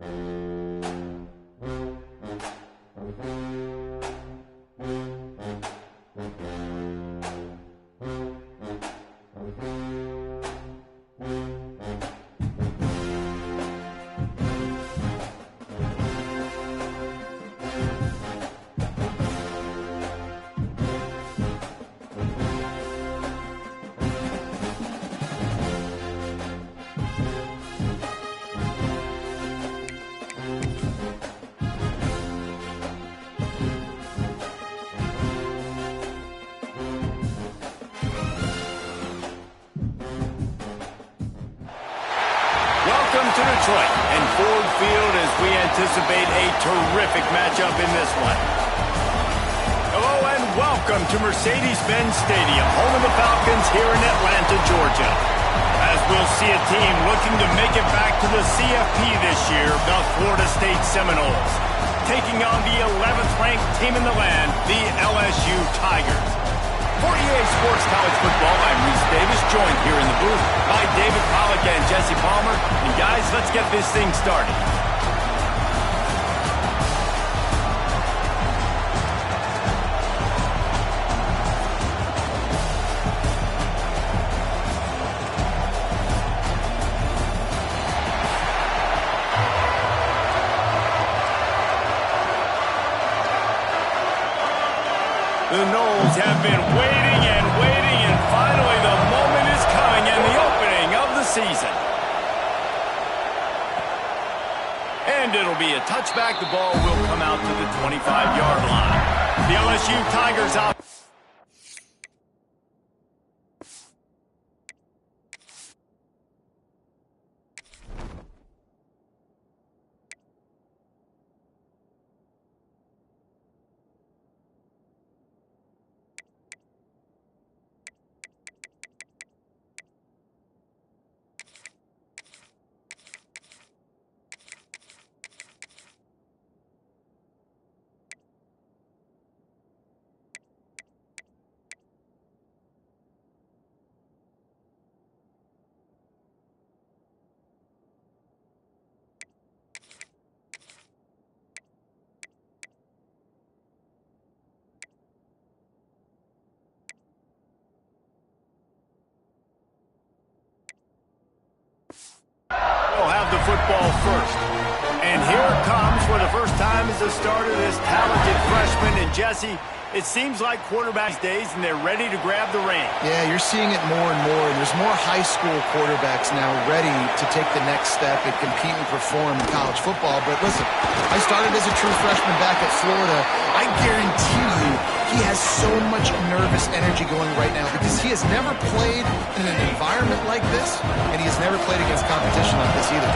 Welcome to Detroit and Ford Field as we anticipate a terrific matchup in this one. Hello and welcome to Mercedes-Benz Stadium, home of the Falcons here in Atlanta, Georgia. As we'll see a team looking to make it back to the CFP this year, the Florida State Seminoles, taking on the 11th ranked team in the land, the LSU Tigers. For EA Sports College Football, I'm Reese Davis, joined here in the booth by David Pollack and Jesse Palmer. And guys, let's get this thing started. The Noles have been waiting and waiting, and finally the moment is coming and the opening of the season. And it'll be a touchback. The ball will come out to the 25-yard line. The LSU Tigers out. We'll have the football first. And here it comes for the first time as a starter, this talented freshman. And Jesse, it seems like quarterbacks days and they're ready to grab the reins. Yeah, you're seeing it more and more. And there's more high school quarterbacks now ready to take the next step and compete and perform in college football. But listen, I started as a true freshman back at Florida. I guarantee you he has so much nervous energy going right now because he has never played in an environment like this, and he has never played against competition like this either.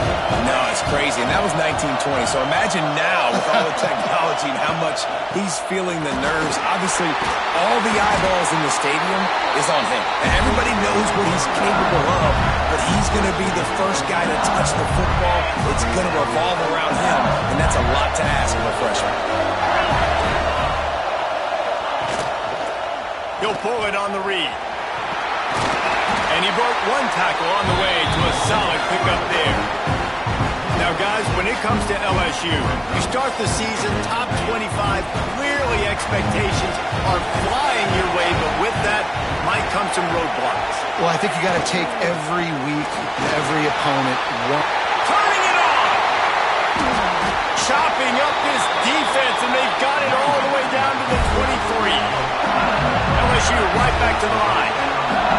No, it's crazy, and that was 1920. So imagine now with all the technology and how much he's feeling the nerves. Obviously, all the eyeballs in the stadium is on him. And everybody knows what he's capable of, but he's going to be the first guy to touch the football. It's going to revolve around him, and that's a lot to ask of a freshman. He'll pull it on the read. And he broke one tackle on the way to a solid pickup there. Now, guys, when it comes to LSU, you start the season top 25. Clearly, expectations are flying your way, but with that might come some roadblocks. Well, I think you got to take every week and every opponent one. Turning it on! Chopping up this defense, and they've got it all the way down to the 23. LSU right back to the line.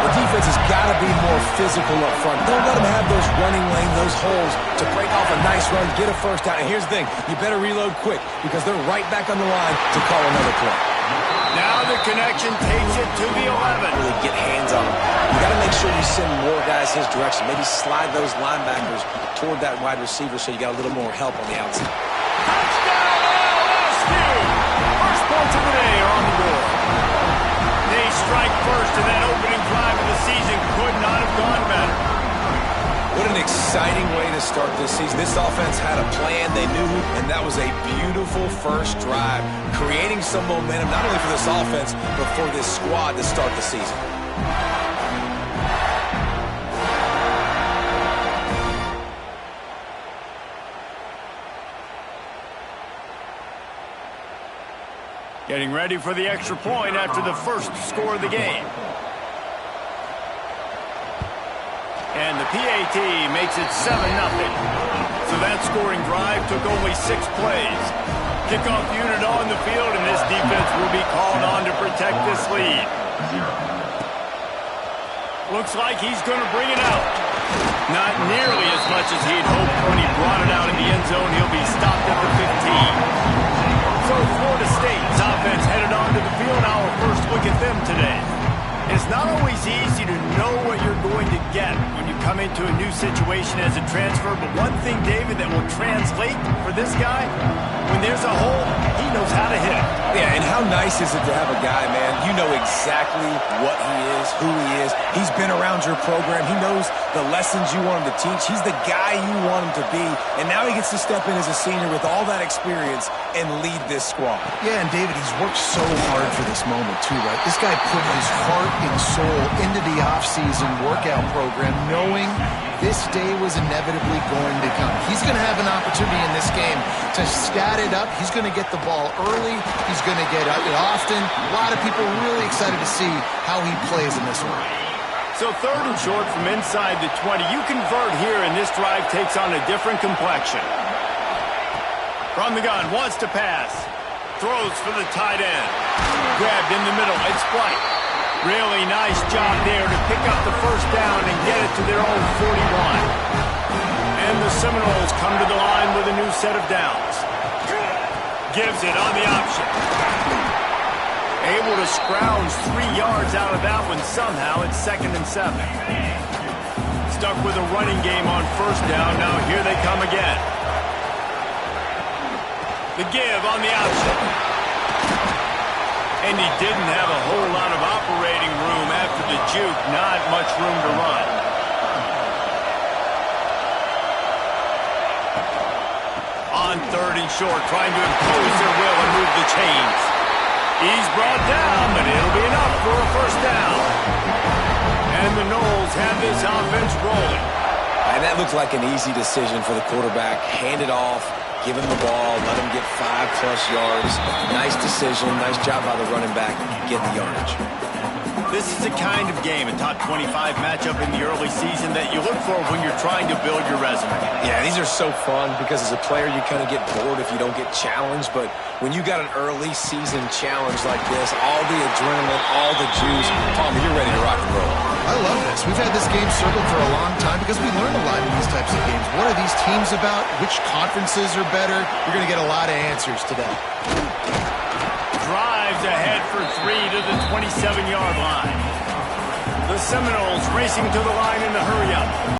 The defense has got to be more physical up front. Don't let them have those running lanes, those holes to break off a nice run, get a first down. And here's the thing, you better reload quick because they're right back on the line to call another play. Now the connection takes it to the 11. Really get hands on them. You got to make sure you send more guys his direction. Maybe slide those linebackers toward that wide receiver so you got a little more help on the outside. Touchdown LSU! First points of the day are on the board. They strike first, and that opening drive of the season could not have gone better. What an exciting way to start this season. This offense had a plan, they knew, and that was a beautiful first drive, creating some momentum, not only for this offense, but for this squad to start the season. Getting ready for the extra point after the first score of the game. And the PAT makes it 7-0. So that scoring drive took only 6 plays. Kickoff unit on the field, and this defense will be called on to protect this lead. Looks like he's going to bring it out. Not nearly as much as he'd hoped when he brought it out in the end zone. He'll be stopped at the 15. So Florida State's offense headed onto the field. Our first look at them today. It's not always easy to know what you're going to get when you come into a new situation as a transfer, but one thing, David, that will translate for this guy, when there's a hole, he knows how to hit it. Yeah, and how nice is it to have a guy, man, you know exactly what he is, who he is. He's been around your program. He knows the lessons you want him to teach. He's the guy you want him to be, and now he gets to step in as a senior with all that experience and lead this squad. Yeah, and David, he's worked so hard for this moment, too, right? This guy put his heart and soul into the offseason workout program, knowing this day was inevitably going to come. He's going to have an opportunity in this game to stat it up. He's going to get the ball early. He's going to get it often. A lot of people really excited to see how he plays in this one. So 3rd and short from inside the 20. You convert here, and this drive takes on a different complexion. From the gun, wants to pass. Throws for the tight end. Grabbed in the middle. It's White. Really nice job there to pick up the first down and get it to their own 41. And the Seminoles come to the line with a new set of downs. Gives it on the option. Able to scrounge 3 yards out of that one somehow. It's 2nd and 7. Stuck with a running game on first down. Now here they come again. The give on the option. And he didn't have a whole lot of operating room after the juke. Not much room to run. On 3rd and short, trying to impose their will and move the chains. He's brought down, but it'll be enough for a first down. And the Noles have this offense rolling. And that looked like an easy decision for the quarterback. Hand it off. Give him the ball, let him get 5+ yards. Nice decision, nice job by the running back, get the yardage. This is the kind of game, a top 25 matchup in the early season that you look for when you're trying to build your resume. Yeah, these are so fun because as a player you kind of get bored if you don't get challenged, but when you got an early season challenge like this, all the adrenaline, all the juice, Palmer, you're ready to rock and roll. I love this. We've had this game circled for a long time because we learn a lot in these types of games. What are these teams about? Which conferences are better? You're going to get a lot of answers today. Drives ahead for 3 to the 27-yard line. The Seminoles racing to the line in the hurry-up.